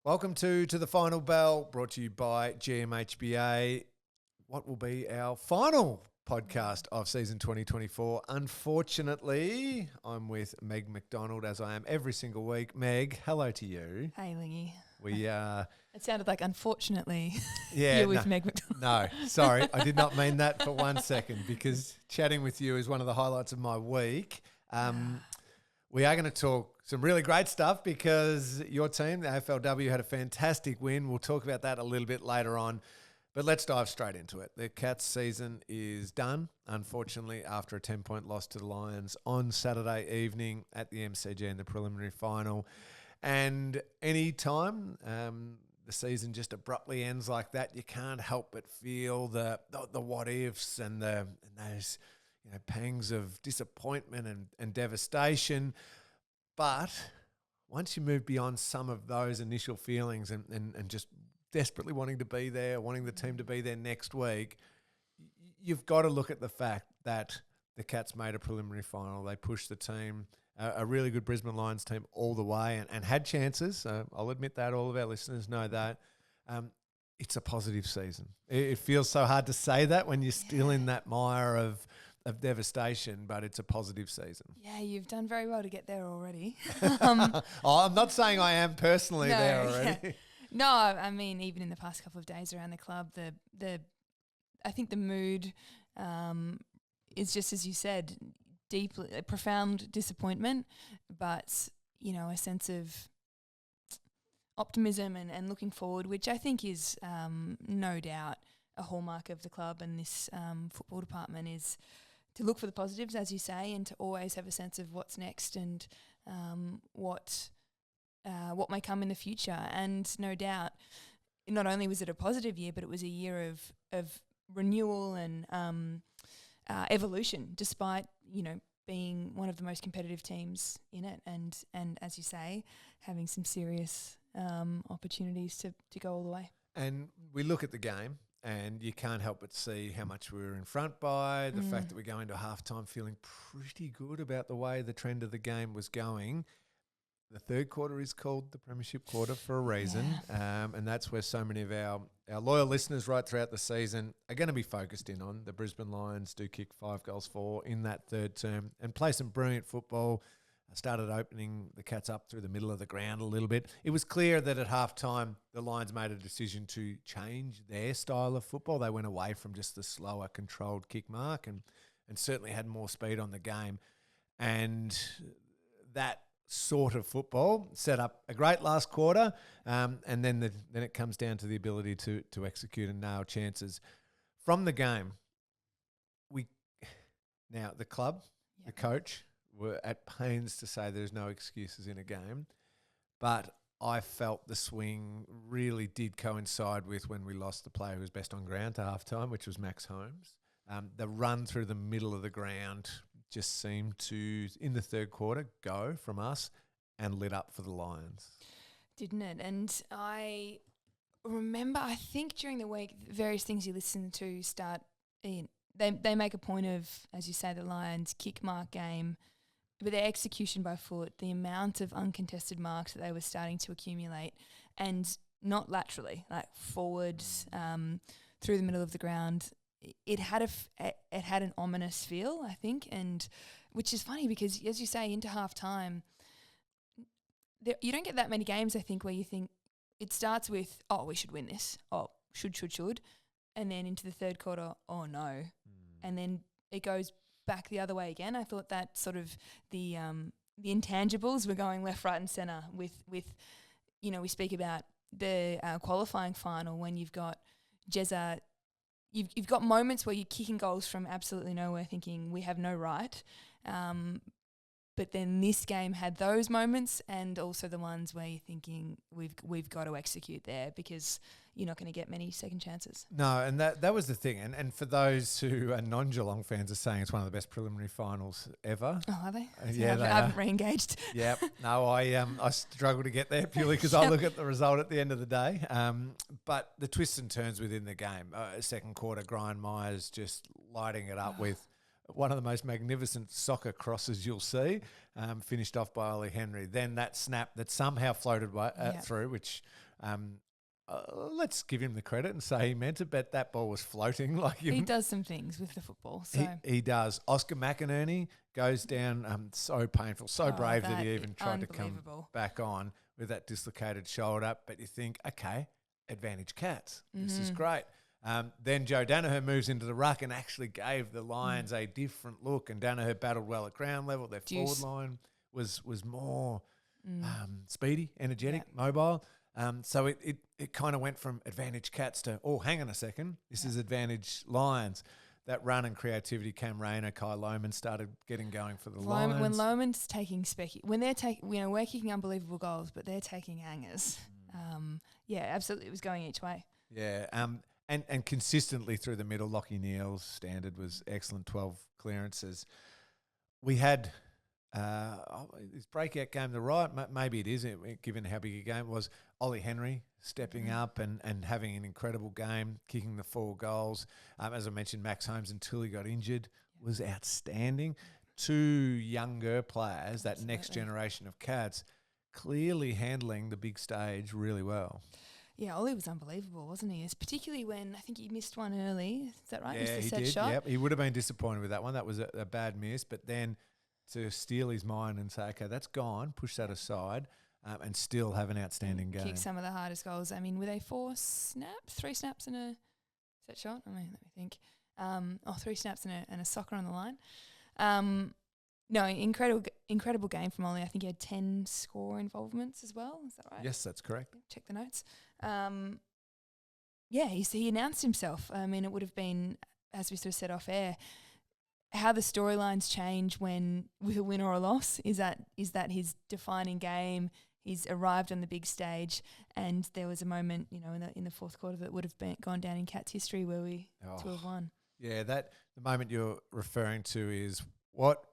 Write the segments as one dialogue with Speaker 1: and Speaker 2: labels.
Speaker 1: Welcome to the Final Bell, brought to you by GMHBA. What will be our final podcast of season 2024? Unfortunately, I'm with Meg McDonald, as I am every single week. Meg, hello to you.
Speaker 2: Hey, Lingy.
Speaker 1: We
Speaker 2: It sounded like, unfortunately,
Speaker 1: yeah,
Speaker 2: you're with Meg McDonald.
Speaker 1: No, sorry, I did not mean that for 1 second, because chatting with you is one of the highlights of my week. We are going to talk some really great stuff because your team, the AFLW, had a fantastic win. We'll talk about that a little bit later on. But let's dive straight into it. The Cats season is done, unfortunately, after a 10-point loss to the Lions on Saturday evening at the MCG in the preliminary final. And any time the season just abruptly ends like that, you can't help but feel the what-ifs and those pangs of disappointment and devastation. But once you move beyond some of those initial feelings and just desperately wanting to be there, wanting the team to be there next week, you've got to look at the fact that the Cats made a preliminary final. They pushed the team, a really good Brisbane Lions team, all the way and had chances. I'll admit that. All of our listeners know that. It's a positive season. It feels so hard to say that when you're still in that mire of devastation, but it's a positive season.
Speaker 2: Yeah, you've done very well to get there already.
Speaker 1: I'm not saying I am personally there already.
Speaker 2: Yeah. No, I mean, even in the past couple of days around the club, I think the mood is just, as you said, deeply profound disappointment, but a sense of optimism and looking forward, which I think is no doubt a hallmark of the club and this football department, is to look for the positives, as you say, and to always have a sense of what's next and what may come in the future. And no doubt, not only was it a positive year, but it was a year of renewal and evolution, despite being one of the most competitive teams in it, and as you say, having some serious opportunities to go all the way.
Speaker 1: And we look at the game, and you can't help but see how much we were in front by, the fact that we're going to halftime feeling pretty good about the way the trend of the game was going. The third quarter is called the Premiership quarter for a reason, and that's where so many of our loyal listeners right throughout the season are going to be focused in on. The Brisbane Lions do kick 5 goals for in that third term and play some brilliant football. Started opening the Cats up through the middle of the ground a little bit. It was clear that at halftime the Lions made a decision to change their style of football. They went away from just the slower, controlled kick mark and certainly had more speed on the game. And that sort of football set up a great last quarter, and then it comes down to the ability to execute and nail chances. From the game, the club, the coach, were at pains to say there's no excuses in a game, but I felt the swing really did coincide with when we lost the player who was best on ground to halftime, which was Max Holmes. The run through the middle of the ground just seemed to, in the third quarter, go from us and lit up for the Lions.
Speaker 2: Didn't it? And I remember, I think during the week, various things you listen to start in. They make a point of, as you say, the Lions kick mark game, but their execution by foot, the amount of uncontested marks that they were starting to accumulate, and not laterally, like forwards through the middle of the ground. It had an ominous feel, I think, and which is funny because, as you say, into half time, you don't get that many games, I think, where you think it starts with, oh, we should win this, oh, should, and then into the third quarter, oh no, and then it goes back the other way again. I thought that sort of the intangibles were going left, right, and centre. With we speak about the qualifying final when you've got Jezza. You've got moments where you're kicking goals from absolutely nowhere, thinking we have no right. But then this game had those moments, and also the ones where you're thinking we've got to execute there because you're not going to get many second chances.
Speaker 1: No, and that was the thing. And for those who are non-Geelong fans are saying it's one of the best preliminary finals ever.
Speaker 2: Oh, are they?
Speaker 1: Yeah,
Speaker 2: I haven't re-engaged.
Speaker 1: Yep. No, I struggle to get there purely because I look at the result at the end of the day. But the twists and turns within the game. Second quarter, Brian Myers just lighting it up with one of the most magnificent soccer crosses you'll see, finished off by Ollie Henry. Then that snap that somehow floated through, which Let's give him the credit and say he meant it, but that ball was floating.
Speaker 2: He does some things with the football. So
Speaker 1: he does. Oscar McInerney goes down so painful, so brave that he even tried to come back on with that dislocated shoulder. But you think, okay, advantage Cats. This is great. Then Joe Danaher moves into the ruck and actually gave the Lions a different look. And Danaher battled well at ground level. Their forward line was more speedy, energetic, mobile. So it kind of went from advantage Cats to, hang on a second, this is advantage Lions. That run and creativity, Cam Rayner, Kai Lohman started getting going for the Lions.
Speaker 2: When Lohman's taking when they're taking, we're kicking unbelievable goals, but they're taking hangers. Absolutely, it was going each way.
Speaker 1: Yeah, and consistently through the middle, Lachie Neale's standard was excellent, 12 clearances. We had his breakout game, maybe it is, given how big a game it was, Ollie Henry stepping up and having an incredible game, kicking the 4 goals. As I mentioned, Max Holmes, until he got injured, was outstanding. 2 younger players, that next generation of Cats, clearly handling the big stage really well.
Speaker 2: Yeah, Ollie was unbelievable, wasn't he? Particularly when I think he missed one early. Is that right?
Speaker 1: Yeah,
Speaker 2: missed the
Speaker 1: he did.
Speaker 2: Shot.
Speaker 1: Yep, he would have been disappointed with that one. That was a bad miss. But then to steal his mind and say, okay, that's gone, push that aside, and still have an outstanding game.
Speaker 2: Kick some of the hardest goals. I mean, were they 4 snaps, 3 snaps and is that shot? I mean, let me think. 3 snaps and a soccer on the line. No, incredible game from Ollie. I think he had 10 score involvements as well. Is that right?
Speaker 1: Yes, that's correct.
Speaker 2: Check the notes. He announced himself. I mean, it would have been, as we sort of said off air, how the storylines change when with a win or a loss. Is that his defining game? He's arrived on the big stage, and there was a moment, in the fourth quarter that would have gone down in Cats history where we to have won.
Speaker 1: Yeah, the moment you're referring to is what.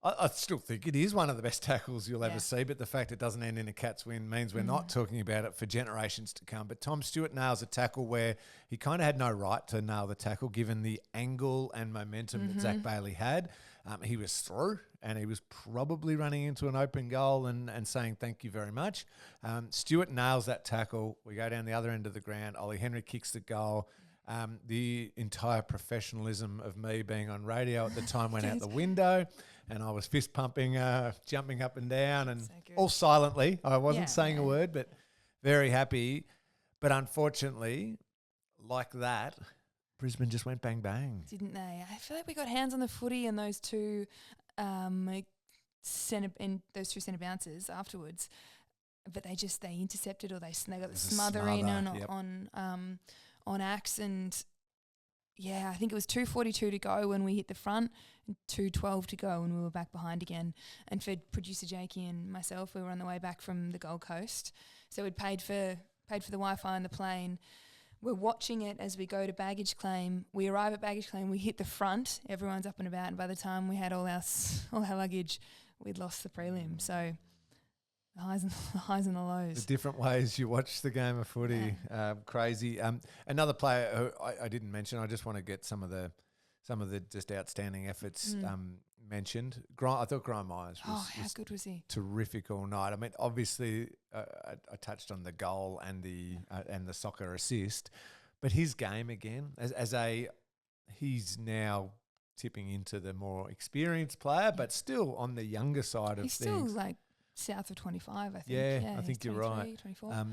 Speaker 1: I still think it is one of the best tackles you'll ever see, but the fact it doesn't end in a Cats win means we're not talking about it for generations to come. But Tom Stewart nails a tackle where he kind of had no right to nail the tackle given the angle and momentum that Zach Bailey had. He was through and he was probably running into an open goal and saying thank you very much. Stewart nails that tackle. We go down the other end of the ground. Ollie Henry kicks the goal. The entire professionalism of me being on radio at the time went out the window, and I was fist pumping, jumping up and down, and all silently. I wasn't saying a word, but very happy. But unfortunately, like that, Brisbane just went bang bang,
Speaker 2: didn't they? I feel like we got hands on the footy and those two centre bounces afterwards, but they intercepted or they got the smother in on Axe, and I think it was 2:42 to go when we hit the front and 2:12 to go when we were back behind again. And for producer Jakey and myself, we were on the way back from the Gold Coast, so we'd paid for the Wi-Fi on the plane. We're watching it as we go to baggage claim. We arrive at baggage claim, we hit the front, everyone's up and about, and by the time we had all our luggage, we'd lost the prelim. So the highs and the lows.
Speaker 1: The different ways you watch the game of footy, crazy. Another player who I didn't mention, I just want to get some of the just outstanding efforts mentioned. I thought Grime Myers was
Speaker 2: how good was he?
Speaker 1: Terrific all night. I mean, obviously, I touched on the goal and the soccer assist, but his game again he's now tipping into the more experienced player, but still on the younger side of things.
Speaker 2: He's still like south of 25, I think.
Speaker 1: Yeah, I think you're right.
Speaker 2: 24.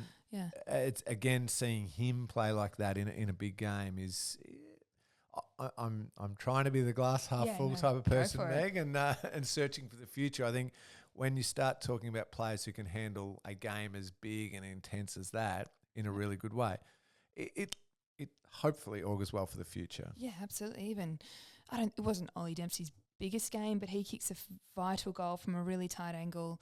Speaker 1: It's again seeing him play like that in a big game is. I'm trying to be the glass half full type of person, Meg, and searching for the future. I think when you start talking about players who can handle a game as big and intense as that in a really good way, it hopefully augurs well for the future.
Speaker 2: Yeah, absolutely. It wasn't Ollie Dempsey's biggest game, but he kicks a vital goal from a really tight angle.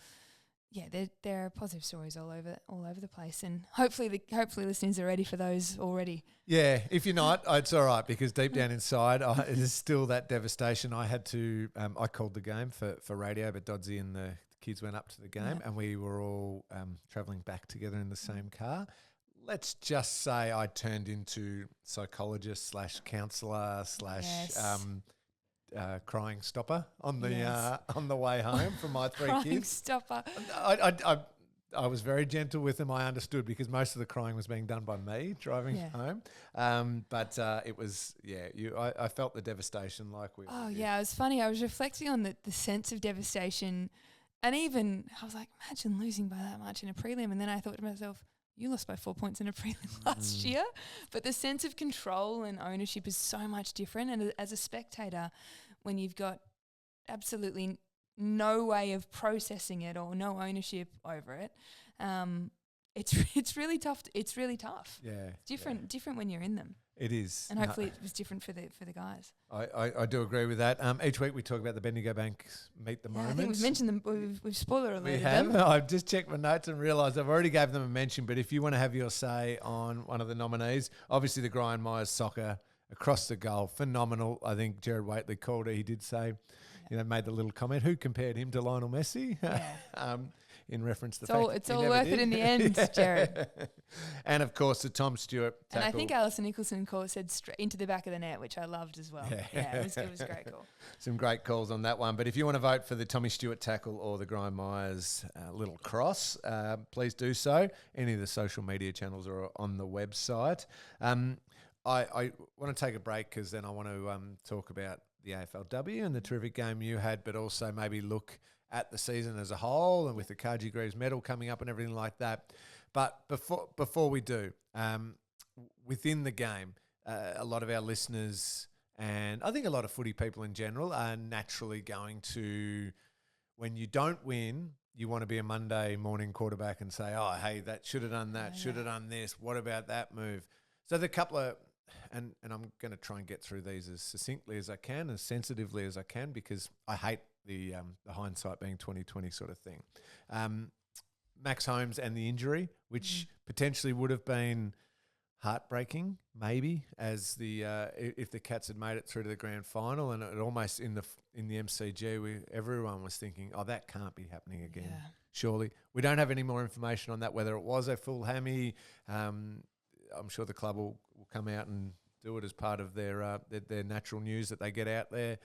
Speaker 2: Yeah, there are positive stories all over the place, and hopefully listeners are ready for those already. Yeah,
Speaker 1: if you're not, it's all right, because deep down inside, it is still that devastation. I had to, I called the game for radio, but Dodsey and the kids went up to the game, and we were all travelling back together in the same car. Let's just say I turned into psychologist / counsellor / crying stopper on the way home from my 3
Speaker 2: crying
Speaker 1: kids.
Speaker 2: Stopper.
Speaker 1: I I was very gentle with him. I understood because most of the crying was being done by me driving home. But it was, I felt the devastation like we.
Speaker 2: Oh, yeah, it was funny. I was reflecting on the sense of devastation, and even I was like, imagine losing by that much in a prelim. And then I thought to myself, you lost by 4 points in a prelim last year. But the sense of control and ownership is so much different. And as a spectator, when you've got absolutely no way of processing it or no ownership over it, it's really tough. It's really tough.
Speaker 1: Yeah,
Speaker 2: different when you're in them.
Speaker 1: It is,
Speaker 2: and hopefully it was different for the guys.
Speaker 1: I do agree with that. Each week we talk about the Bendigo Bank Meet the Moments.
Speaker 2: I think we've mentioned them. We've spoiler alerted
Speaker 1: We have.
Speaker 2: them.
Speaker 1: I've just checked my notes and realised I've already gave them a mention. But if you want to have your say on one of the nominees, obviously the Brian Myers soccer across the goal, phenomenal. I think Jared Waitley called it. He did say, made the little comment. Who compared him to Lionel Messi?
Speaker 2: Yeah.
Speaker 1: In reference to
Speaker 2: it's all worth it in the end, Jared.
Speaker 1: And of course the Tom Stewart tackle.
Speaker 2: And I think Alison Nicholson said straight into the back of the net, which I loved as well. Yeah, it was a great call.
Speaker 1: Some great calls on that one. But if you want to vote for the Tommy Stewart tackle or the Brian Myers little cross, please do so. Any of the social media channels are on the website. I want to take a break because then I want to talk about the AFLW and the terrific game you had, but also maybe look at the season as a whole and with the Carji Greaves medal coming up and everything like that. But before we do, within the game, a lot of our listeners and I think a lot of footy people in general are naturally going to, when you don't win, you want to be a Monday morning quarterback and say, oh, hey, that should have done that, should have done this. What about that move? So the couple of, and I'm going to try and get through these as succinctly as I can, as sensitively as I can, because I hate the hindsight being 20/20 sort of thing. Max Holmes and the injury, which potentially would have been heartbreaking, maybe, as the if the Cats had made it through to the grand final, and it almost in the MCG, everyone was thinking, oh, that can't be happening again. Yeah. Surely we don't have any more information on that, whether it was a full hammy. I'm sure the club will come out and do it as part of their natural news that they get out there.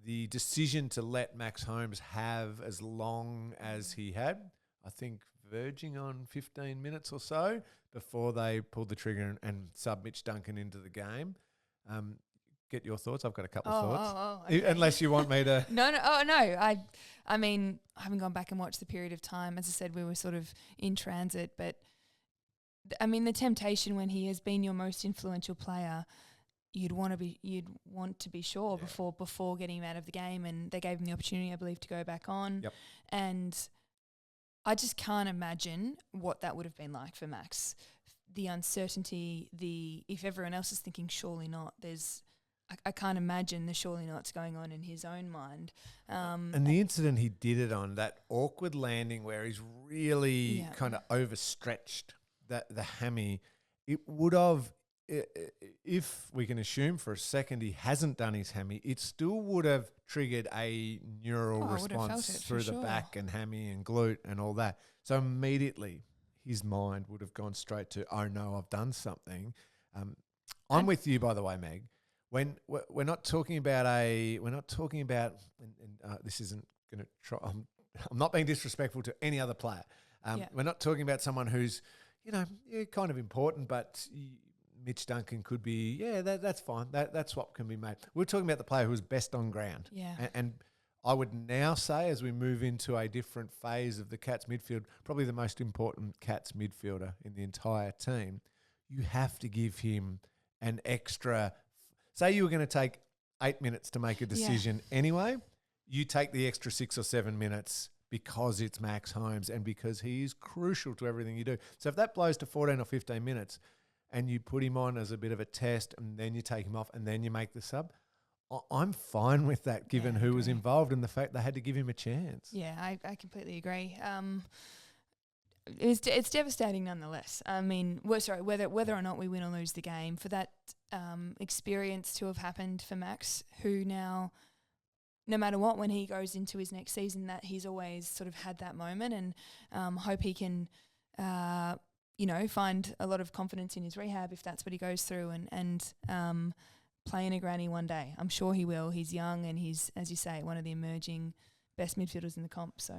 Speaker 1: The decision to let Max Holmes have as long as he had, I think verging on 15 minutes or so before they pulled the trigger and sub Mitch Duncan into the game. Get your thoughts. I've got a couple of thoughts. Okay. Unless you want me to.
Speaker 2: No. Oh, no. I mean, I haven't gone back and watched the period of time. As I said, we were sort of in transit, but I mean, the temptation when he has been your most influential player, you'd want to be sure before getting him out of the game, and they gave him the opportunity, I believe, to go back on. Yep. And I just can't imagine what that would have been like for Max. The uncertainty, if everyone else is thinking surely not, I can't imagine the surely nots going on in his own mind.
Speaker 1: And the incident he did it on, that awkward landing where he's really kind of overstretched the hammy, it would have, if we can assume for a second he hasn't done his hammy, it still would have triggered a neural response through the back and hammy and glute and all that. So immediately his mind would have gone straight to, oh no, I've done something. I'm with you, by the way, Meg. When we're not talking about this isn't going to try. I'm not being disrespectful to any other player. We're not talking about someone who's, kind of important, but Mitch Duncan could be, that's fine. That swap can be made. We're talking about the player who's best on ground.
Speaker 2: Yeah.
Speaker 1: And I would now say, as we move into a different phase of the Cats midfield, probably the most important Cats midfielder in the entire team, you have to give him an extra. Say you were going to take 8 minutes to make a decision anyway, you take the extra 6 or 7 minutes because it's Max Holmes and because he is crucial to everything you do. So if that blows to 14 or 15 minutes and you put him on as a bit of a test and then you take him off and then you make the sub, I'm fine with that given who was involved and the fact they had to give him a chance.
Speaker 2: Yeah, I completely agree. It's devastating nonetheless. I mean, whether or not we win or lose the game, for that experience to have happened for Max, who now, no matter what, when he goes into his next season, that he's always sort of had that moment, and hope he can, find a lot of confidence in his rehab if that's what he goes through, and play in a granny one day. I'm sure he will. He's young and he's, as you say, one of the emerging best midfielders in the comp. So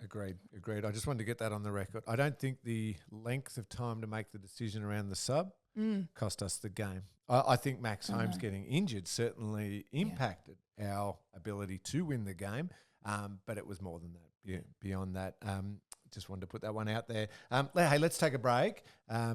Speaker 1: Agreed. I just wanted to get that on the record. I don't think the length of time to make the decision around the sub cost us the game. I think Max Holmes getting injured certainly impacted our ability to win the game, but it was more than that. Beyond that, just wanted to put that one out there. Hey, let's take a break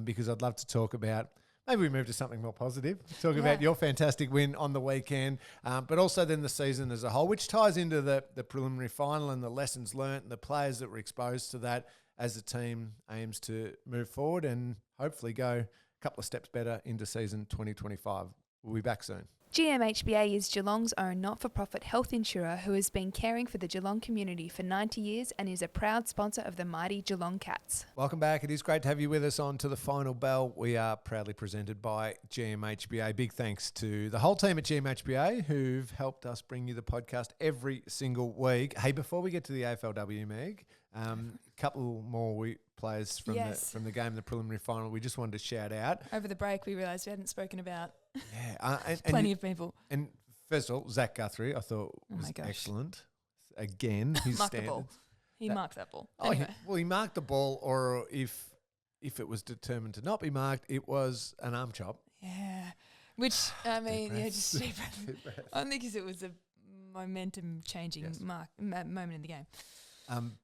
Speaker 1: because I'd love to talk about. Maybe we move to something more positive. Talk about your fantastic win on the weekend, but also then the season as a whole, which ties into the preliminary final and the lessons learnt and the players that were exposed to that as the team aims to move forward and hopefully go a couple of steps better into season 2025. We'll be back soon.
Speaker 2: GMHBA is Geelong's own not-for-profit health insurer who has been caring for the Geelong community for 90 years and is a proud sponsor of the mighty Geelong Cats.
Speaker 1: Welcome back. It is great to have you with us on To the Final Bell. We are proudly presented by GMHBA. Big thanks to the whole team at GMHBA who've helped us bring you the podcast every single week. Hey, before we get to the AFLW, Meg, a couple more players from the game, the preliminary final, we just wanted to shout out.
Speaker 2: Over the break, we realised we hadn't spoken about
Speaker 1: plenty
Speaker 2: of people.
Speaker 1: And first of all, Zach Guthrie, I thought was excellent. Again, his standards.
Speaker 2: The ball. He marked that ball. Anyway.
Speaker 1: He marked the ball, or if it was determined to not be marked, it was an arm chop.
Speaker 2: Yeah. Which, I mean, just deep breath. Only because it was a momentum-changing moment in the game.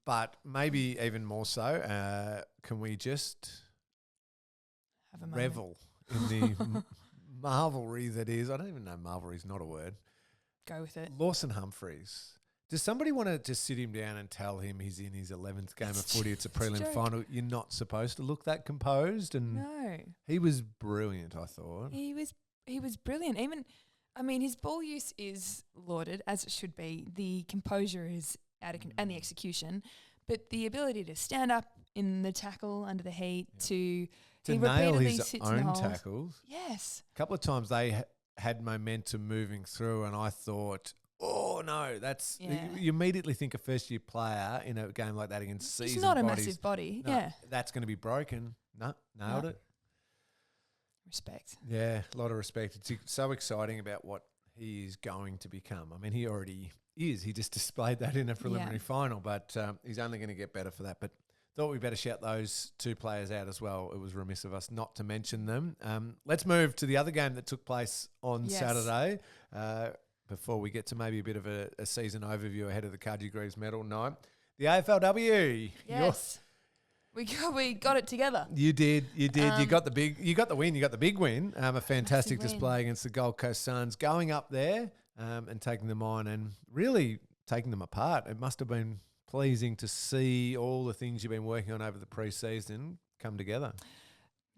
Speaker 1: But maybe even more so, can we just
Speaker 2: have a
Speaker 1: revel in the marvelry that is, I don't even know, marvelry is not a word.
Speaker 2: Go with it.
Speaker 1: Lawson Humphreys. Does somebody want to just sit him down and tell him he's in his 11th game of footy? It's a prelim final. You're not supposed to look that composed. And
Speaker 2: no.
Speaker 1: He was brilliant, I thought.
Speaker 2: He was brilliant. Even, I mean, his ball use is lauded, as it should be. The composure is and the execution, but the ability to stand up in the tackle under the heat to
Speaker 1: nail his own tackles.
Speaker 2: Yes.
Speaker 1: A couple of times they had momentum moving through and I thought, oh no, that's you immediately think a first year player in a game like that against seasoned bodies.
Speaker 2: It's not a massive body. No,
Speaker 1: that's going to be broken. No, nailed it.
Speaker 2: Respect.
Speaker 1: Yeah, a lot of respect. It's so exciting about what he is going to become. I mean, he already is. He just displayed that in a preliminary final, but he's only going to get better for that. But thought we'd better shout those two players out as well. It was remiss of us not to mention them. Let's move to the other game that took place on Saturday before we get to maybe a bit of a season overview ahead of the Carji Greaves medal night. The AFLW.
Speaker 2: Yes. We got it together.
Speaker 1: You did. You got the win. You got the big win. A fantastic display against the Gold Coast Suns, going up there and taking them on and really taking them apart. It must have been pleasing to see all the things you've been working on over the pre-season come together.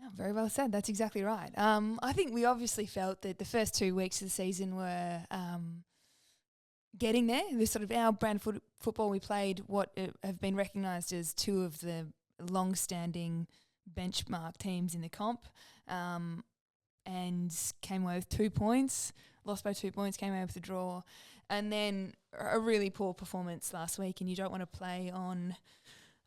Speaker 2: No, very well said. That's exactly right. I think we obviously felt that the first 2 weeks of the season were getting there. The sort of our brand football we played, what have been recognised as two of the long-standing benchmark teams in the comp, and came away with 2 points, lost by 2 points, came away with a draw, and then a really poor performance last week. And you don't want to play on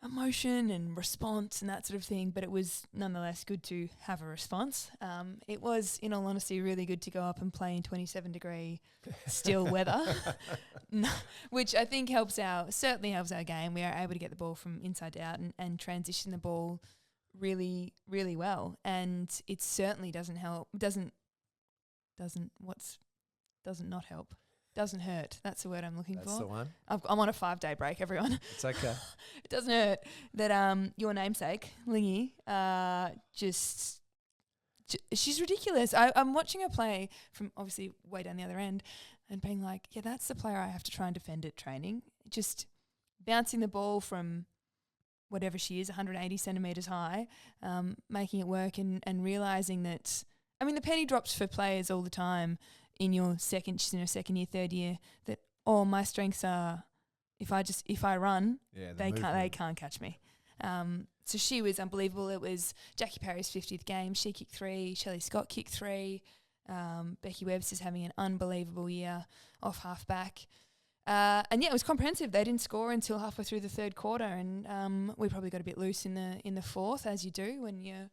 Speaker 2: emotion and response and that sort of thing, but it was nonetheless good to have a response. It was, in all honesty, really good to go up and play in 27-degree still weather, which I think certainly helps our game. We are able to get the ball from inside out and transition the ball really, really well. And it certainly doesn't hurt. Doesn't hurt. That's the word I'm looking for.
Speaker 1: That's the one.
Speaker 2: I'm on a 5-day break, everyone.
Speaker 1: It's okay.
Speaker 2: It doesn't hurt that your namesake, Lingy, she's ridiculous. I'm watching her play from obviously way down the other end and being like, yeah, that's the player I have to try and defend at training. Just bouncing the ball from whatever she is, 180 centimetres high, making it work and realising that, I mean, the penny drops for players all the time in your second year, third year, that my strengths are if I run, they can't catch me. So she was unbelievable. It was Jackie Parry's 50th game. She kicked 3. Shelley Scott kicked 3. Becky Webster's having an unbelievable year off halfback. And it was comprehensive. They didn't score until halfway through the third quarter, and we probably got a bit loose in the fourth, as you do when you're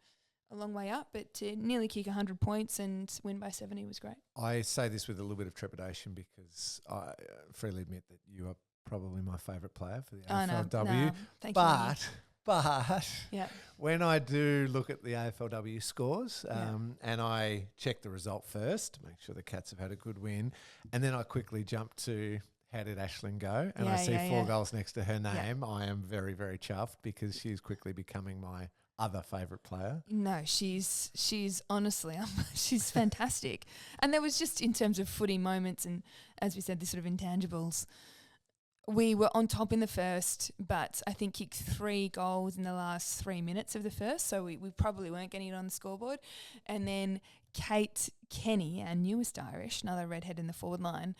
Speaker 2: a long way up, but to nearly kick 100 points and win by 70 was great.
Speaker 1: I say this with a little bit of trepidation because I freely admit that you are probably my favourite player for the
Speaker 2: Oh, no,
Speaker 1: AFLW.
Speaker 2: no, thank you, Lingy.
Speaker 1: But
Speaker 2: Yeah.
Speaker 1: when I do look at the AFLW scores
Speaker 2: Yeah.
Speaker 1: and I check the result first to make sure the Cats have had a good win, and then I quickly jump to how did Aisling go, and I see 4 goals next to her name, I am very, very chuffed because she's quickly becoming my other favourite player.
Speaker 2: No, she's honestly, she's fantastic. And there was just in terms of footy moments and, as we said, the sort of intangibles, we were on top in the first, but I think kicked 3 goals in the last 3 minutes of the first, so we probably weren't getting it on the scoreboard. And then Kate Kenny, our newest Irish, another redhead in the forward line,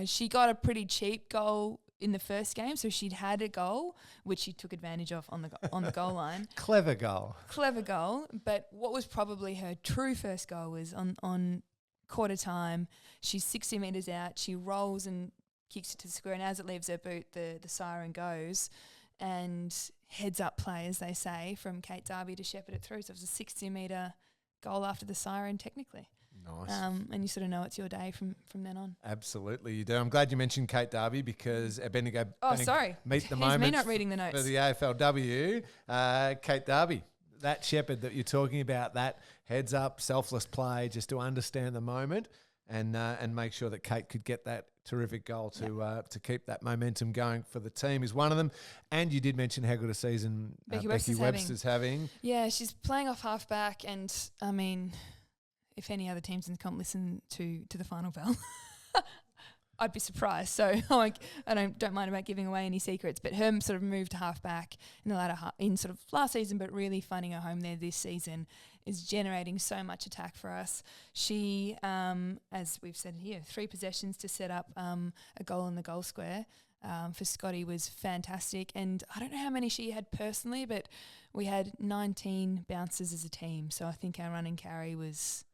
Speaker 2: she got a pretty cheap goal in the first game, so she'd had a goal, which she took advantage of on the goal line.
Speaker 1: Clever goal.
Speaker 2: Clever goal, but what was probably her true first goal was on quarter time. She's 60 metres out, she rolls and kicks it to the square, and as it leaves her boot, the siren goes, and heads up play, as they say, from Kate Darby to shepherd it through. So it was a 60-metre goal after the siren, technically.
Speaker 1: Nice.
Speaker 2: And you sort of know it's your day from then on.
Speaker 1: Absolutely, you do. I'm glad you mentioned Kate Darby because Abednego meet the
Speaker 2: Here's
Speaker 1: moment
Speaker 2: me not reading the notes.
Speaker 1: for the AFLW. Kate Darby, that shepherd that you're talking about, that heads up, selfless play, just to understand the moment and make sure that Kate could get that terrific goal to keep that momentum going for the team is one of them. And you did mention how good a season Becky Webster's having.
Speaker 2: Yeah, she's playing off halfback, and I mean, if any other teams in the comp listen to the final bell, I'd be surprised. So I don't mind about giving away any secrets, but her sort of move to halfback in the latter in sort of last season, but really finding her home there this season is generating so much attack for us. She, as we've said here, 3 possessions to set up a goal in the goal square for Scotty was fantastic. And I don't know how many she had personally, but we had 19 bounces as a team. So I think our run and carry was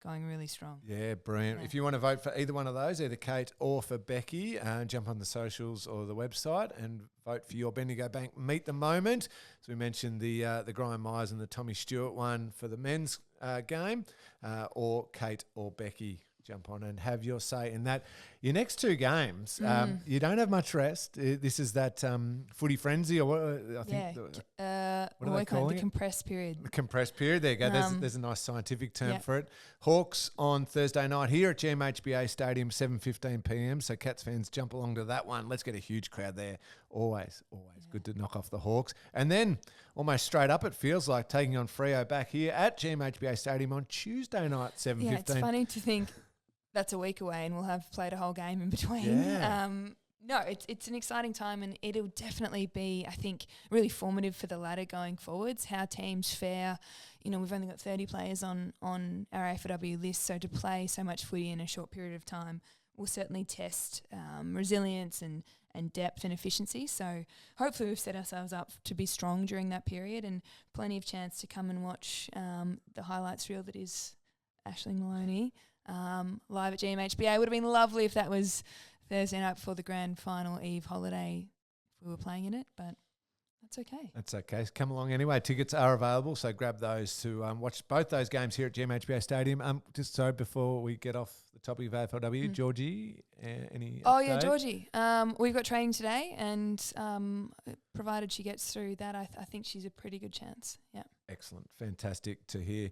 Speaker 2: going really strong.
Speaker 1: Yeah, brilliant.
Speaker 2: Yeah.
Speaker 1: If you want to vote for either one of those, either Kate or for Becky, jump on the socials or the website and vote for your Bendigo Bank Meet the Moment. So we mentioned the Graham Myers and the Tommy Stewart one for the men's game, or Kate or Becky. Jump on and have your say in that. Your next 2 games, you don't have much rest. This is that footy frenzy, or what? I think. What are they calling it?
Speaker 2: The compressed period.
Speaker 1: The compressed period. There you go. There's a nice scientific term for it. Hawks on Thursday night here at GMHBA Stadium, 7:15 p.m. So Cats fans, jump along to that one. Let's get a huge crowd there. Always good to knock off the Hawks. And then almost straight up, it feels like taking on Freo back here at GMHBA Stadium on Tuesday night, 7:15.
Speaker 2: Yeah, it's funny to think that's a week away and we'll have played a whole game in between.
Speaker 1: Yeah.
Speaker 2: No, it's an exciting time, and it'll definitely be, I think, really formative for the ladder going forwards, how teams fare. You know, we've only got 30 players on our AFLW list, so to play so much footy in a short period of time will certainly test resilience and depth and efficiency. So hopefully we've set ourselves up to be strong during that period, and plenty of chance to come and watch the highlights reel that is Aisling Maloney live at GMHBA. It would have been lovely if that was Thursday night before the grand final eve holiday if we were playing in it, but that's okay.
Speaker 1: That's okay. Come along anyway. Tickets are available, so grab those to watch both those games here at GMHBA Stadium. Just so before we get off the topic of AFLW, Georgie, any
Speaker 2: Oh,
Speaker 1: update?
Speaker 2: yeah, Georgie. We've got training today, and provided she gets through that, I think she's a pretty good chance. Yeah.
Speaker 1: Excellent. Fantastic to hear.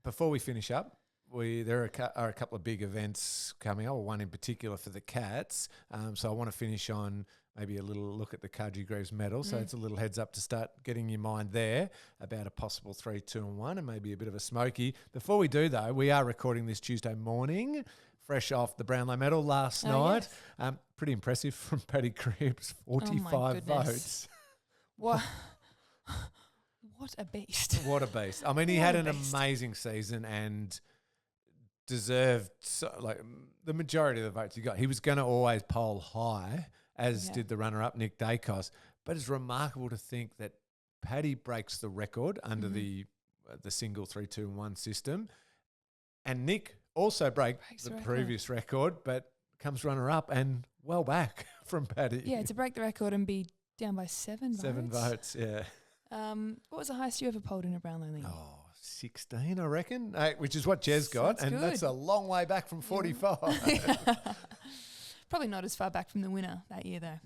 Speaker 1: Before we finish up, there are a couple of big events coming up, or one in particular for the Cats. So I want to finish on maybe a little look at the Carji Greaves medal. So it's a little heads up to start getting your mind there about a possible 3, 2 and 1 and maybe a bit of a smoky. Before we do, though, we are recording this Tuesday morning, fresh off the Brownlow medal last night. Yes. Pretty impressive from Paddy Cripps, 45 votes.
Speaker 2: What? What a beast.
Speaker 1: What a beast. I mean, he had an amazing season and deserved the majority of the votes he got. He was going to always poll high, as did the runner-up, Nick Dacos. But it's remarkable to think that Paddy breaks the record under the single 3, 2 and 1 system. And Nick also breaks the previous record, but comes runner-up and well back from Paddy.
Speaker 2: Yeah, to break the record and be down by 7 votes.
Speaker 1: 7 votes, yeah.
Speaker 2: What was the highest you ever polled in a Brownlow league?
Speaker 1: 16, I reckon, which is what Jez got, and that's a long way back from 45.
Speaker 2: Probably not as far back from the winner that year, though.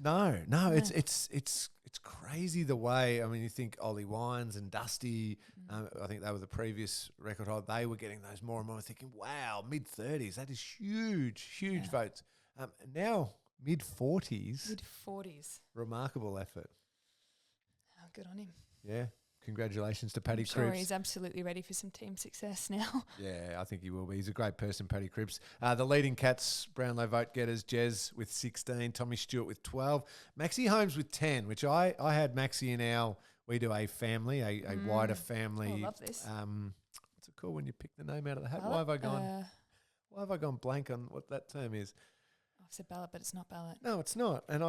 Speaker 1: No. It's crazy the way. I mean, you think Ollie Wines and Dusty. I think they were the previous record holder. They were getting those more and more. Thinking, wow, mid-30s. That is huge votes. Now mid-40s.
Speaker 2: Mid-40s.
Speaker 1: Remarkable effort.
Speaker 2: Oh, good on him.
Speaker 1: Yeah. Congratulations to Paddy
Speaker 2: I'm sure
Speaker 1: Cripps.
Speaker 2: he's absolutely ready for some team success now.
Speaker 1: Yeah, I think he will be. He's a great person, Paddy Cripps. The leading Cats Brownlow vote getters, Jez with 16, Tommy Stewart with 12, Maxie Holmes with 10, which I had Maxie in our, we do a family, a wider family.
Speaker 2: Oh, I love this.
Speaker 1: What's it called when you pick the name out of the hat? Why have I gone blank on what that term is?
Speaker 2: I've said ballot, but it's not ballot.
Speaker 1: No, it's not. And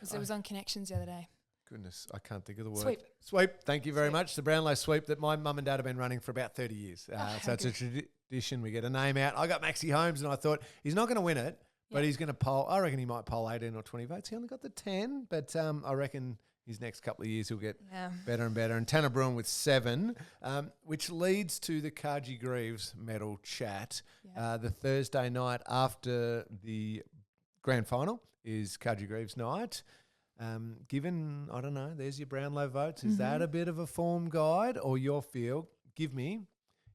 Speaker 2: It was on Connections the other day.
Speaker 1: Goodness, I can't think of the word.
Speaker 2: Sweep.
Speaker 1: Thank you very much. The Brownlow sweep that my mum and dad have been running for about 30 years. So it's a tradition. We get a name out. I got Maxie Holmes and I thought he's not going to win it, but he's going to poll. I reckon he might poll 18 or 20 votes. He only got the 10, but I reckon his next couple of years he'll get better and better. And Tanner Bruin with 7, which leads to the Carji Greaves medal chat. The Thursday night after the grand final is Carji Greaves night. Given, I don't know, there's your Brownlow votes. Is that a bit of a form guide or your feel? Give me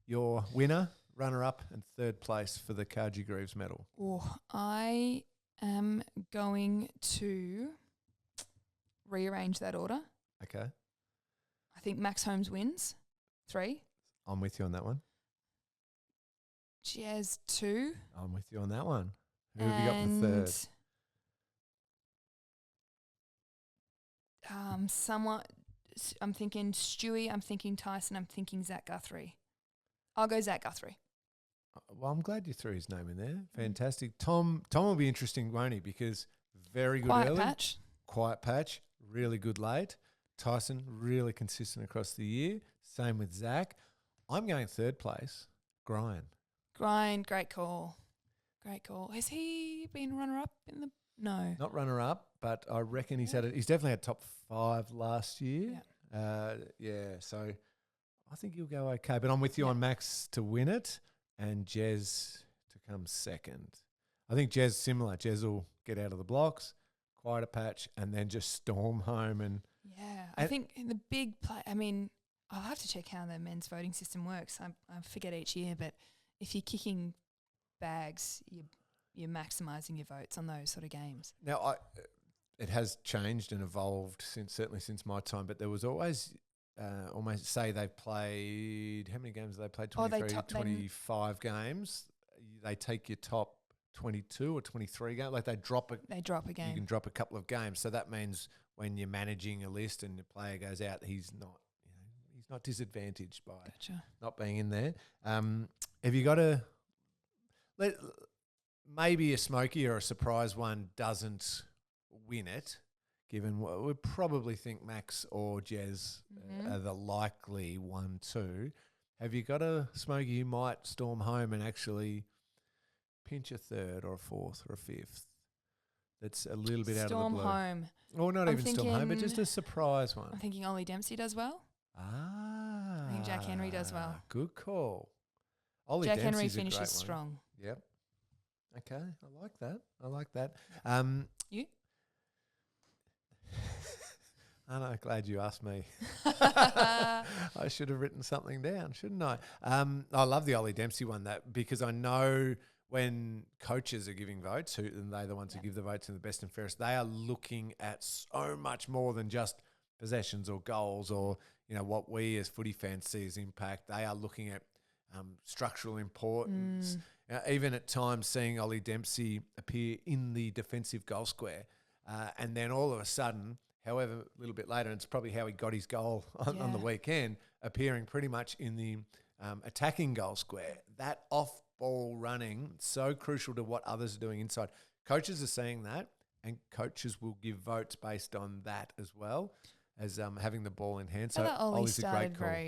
Speaker 1: your winner, runner-up and third place for the Carji Greaves medal.
Speaker 2: Oh, I am going to rearrange that order.
Speaker 1: Okay.
Speaker 2: I think Max Holmes wins, 3.
Speaker 1: I'm with you on that one.
Speaker 2: Jez, 2.
Speaker 1: I'm with you on that one. Who have you got for third?
Speaker 2: I'm thinking Stewie, I'm thinking Tyson, I'm thinking Zach Guthrie. I'll go Zach Guthrie.
Speaker 1: Well, I'm glad you threw his name in there. Fantastic. Tom will be interesting, won't he? Because very good early. Quiet patch. Really good late. Tyson, really consistent across the year. Same with Zach. I'm going third place. Grind,
Speaker 2: great call. Has he been runner-up in the... No.
Speaker 1: Not runner-up, but I reckon he's definitely had top 5 last year. So I think he'll go okay. But I'm with you on Max to win it and Jez to come second. I think Jez similar. Jez will get out of the blocks, quieter patch, and then just storm home.
Speaker 2: I think in the big play, I mean, I'll have to check how the men's voting system works. I forget each year, but if you're kicking bags, you're maximising your votes on those sort of games.
Speaker 1: Now, it has changed and evolved certainly since my time, but there was always almost say they've played, how many games have they played? 25 games. They take your top 22 or 23 games. Like they drop a game. You can drop a couple of games. So that means when you're managing a list and the player goes out, he's not disadvantaged by not being in there. Have you got maybe a smoky or a surprise one doesn't win it, given what we probably think Max or Jez are the likely 1-2. Have you got a smoky who might storm home and actually pinch a third or a fourth or a fifth? That's a little bit out of the blue.
Speaker 2: Storm home.
Speaker 1: Or not even storm home, but just a surprise one.
Speaker 2: I'm thinking Ollie Dempsey does well. I think Jack Henry does well.
Speaker 1: Good call.
Speaker 2: Jack Henry finishes strong.
Speaker 1: Yep. Okay, I like that.
Speaker 2: You?
Speaker 1: I'm glad you asked me. I should have written something down, shouldn't I? I love the Ollie Dempsey one because I know when coaches are giving votes, and they're the ones who give the votes in the best and fairest, they are looking at so much more than just possessions or goals or what we as footy fans see as impact. They are looking at structural importance. Even at times seeing Ollie Dempsey appear in the defensive goal square and then all of a sudden, however, a little bit later, and it's probably how he got his goal on the weekend, appearing pretty much in the attacking goal square. That off-ball running, so crucial to what others are doing inside. Coaches are seeing that, and coaches will give votes based on that as well as having the ball in hand. So Ollie's a great call.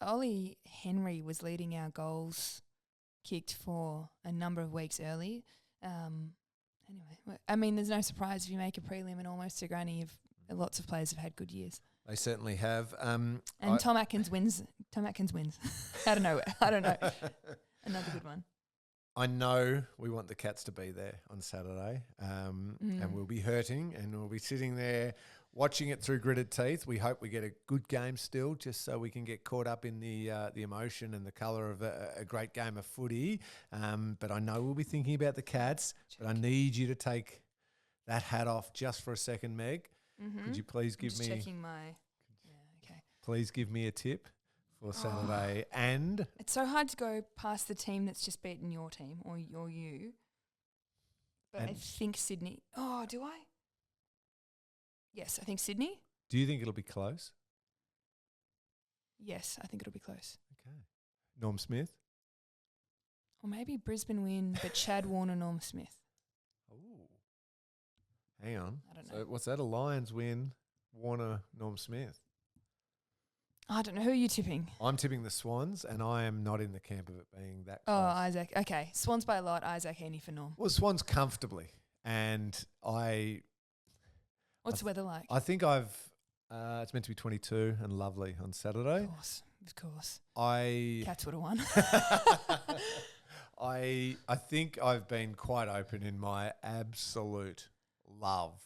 Speaker 2: Ollie Henry was leading our goals kicked for a number of weeks early. Anyway, I mean, there's no surprise if you make a prelim and almost a granny. Lots of players have had good years.
Speaker 1: They certainly have.
Speaker 2: And Tom Atkins wins. Tom Atkins wins out of nowhere. I don't know. Another good one.
Speaker 1: I know we want the Cats to be there on Saturday, and we'll be hurting, and we'll be sitting there watching it through gritted teeth. We hope we get a good game still, just so we can get caught up in the emotion and the colour of a great game of footy. But I know we'll be thinking about the Cats. But I need you to take that hat off just for a second, Meg. Could you please give me?
Speaker 2: Checking my. Yeah. Okay.
Speaker 1: Please give me a tip for Saturday. And
Speaker 2: it's so hard to go past the team that's just beaten your team or you. But I think Sydney. Oh, do I? Yes, I think Sydney.
Speaker 1: Do you think it'll be close?
Speaker 2: Yes, I think it'll be close.
Speaker 1: Okay. Norm Smith?
Speaker 2: Or maybe Brisbane win, but Chad Warner, Norm Smith.
Speaker 1: Ooh. Hang on.
Speaker 2: I don't
Speaker 1: So
Speaker 2: know.
Speaker 1: what's that? A Lions win, Warner, Norm Smith.
Speaker 2: I don't know. Who are you tipping?
Speaker 1: I'm tipping the Swans, and I am not in the camp of it being that
Speaker 2: Oh,
Speaker 1: close.
Speaker 2: Isaac. Okay. Swans by a lot. Isaac Heaney for Norm.
Speaker 1: Well, Swans comfortably. And
Speaker 2: What's the weather like?
Speaker 1: I think it's meant to be 22 and lovely on Saturday.
Speaker 2: Of course.
Speaker 1: I
Speaker 2: Cats would have won.
Speaker 1: I think I've been quite open in my absolute love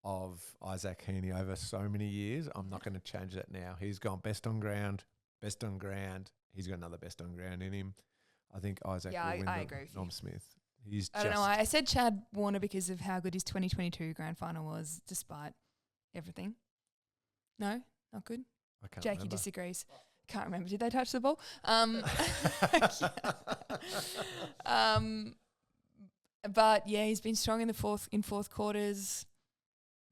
Speaker 1: of Isaac Heaney over so many years. I'm not going to change that now. He's gone best on ground. He's got another best on ground in him. I think Isaac will win
Speaker 2: I agree with
Speaker 1: Norm
Speaker 2: you.
Speaker 1: Smith.
Speaker 2: I don't know. I said Chad Warner because of how good his 2022 grand final was, despite everything. No, not good.
Speaker 1: I can't
Speaker 2: Jackie
Speaker 1: remember.
Speaker 2: disagrees. Can't remember. Did they touch the ball? But yeah, he's been strong in fourth quarters.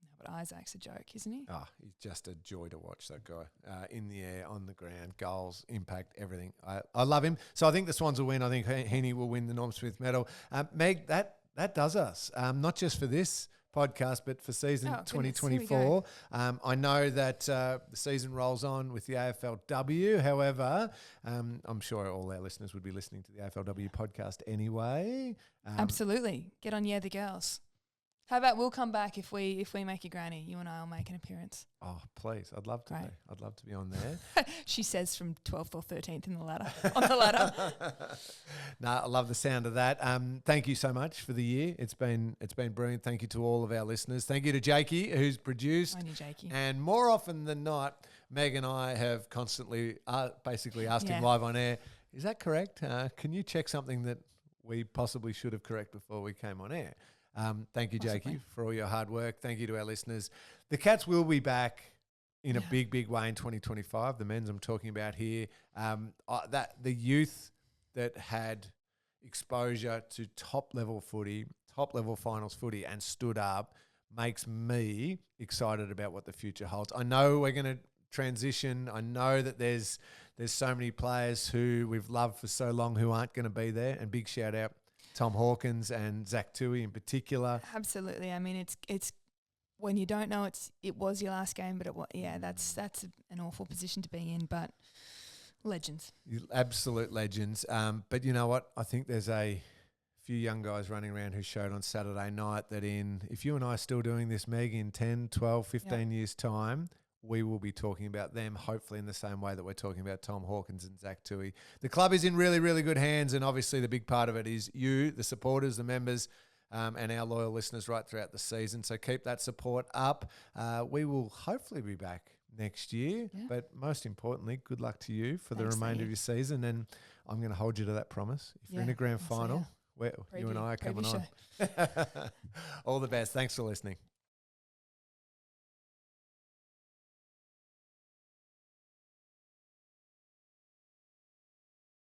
Speaker 2: No, but Isaac's a joke, isn't he?
Speaker 1: Oh, he's just a joy to watch, that guy. In the air, on the ground, goals, impact, everything. I love him. So I think the Swans will win. I think Heaney will win the Norm Smith medal. Meg, that does us. Not just for this podcast, but for season 2024. I know that the season rolls on with the AFLW. However, I'm sure all our listeners would be listening to the AFLW podcast anyway.
Speaker 2: Absolutely. Get on the girls. How about we'll come back if we make a granny? You and I will make an appearance.
Speaker 1: Oh, please. I'd love to
Speaker 2: Great.
Speaker 1: be. I'd love to be on there.
Speaker 2: She says from 12th or 13th in the ladder. On the ladder.
Speaker 1: No, I love the sound of that. Thank you so much for the year. It's been brilliant. Thank you to all of our listeners. Thank you to Jakey, who's produced.
Speaker 2: I knew Jakey.
Speaker 1: And more often than not, Meg and I have constantly basically asked him live on air, is that correct? Can you check something that we possibly should have corrected before we came on air? Thank you, Jakey, for all your hard work. Thank you to our listeners. The Cats will be back in a big, big way in 2025. The men's I'm talking about here. That the youth that had exposure to top-level footy, top-level finals footy and stood up makes me excited about what the future holds. I know we're going to transition. I know that there's so many players who we've loved for so long who aren't going to be there. And big shout-out Tom Hawkins and Zach Tui in particular.
Speaker 2: Absolutely. I mean, it's when you don't know it was your last game, but that's an awful position to be in. But legends,
Speaker 1: absolute legends. But you know what? I think there's a few young guys running around who showed on Saturday night that if you and I are still doing this, Meg, in 10, 12, 15 years' time, we will be talking about them, hopefully in the same way that we're talking about Tom Hawkins and Zach Tui. The club is in really, really good hands, and obviously the big part of it is you, the supporters, the members, and our loyal listeners right throughout the season. So keep that support up. We will hopefully be back next year, but most importantly, good luck to you for the remainder of your season, and I'm going to hold you to that promise. If you're in a grand final, you and I are coming on. All the best. Thanks for listening.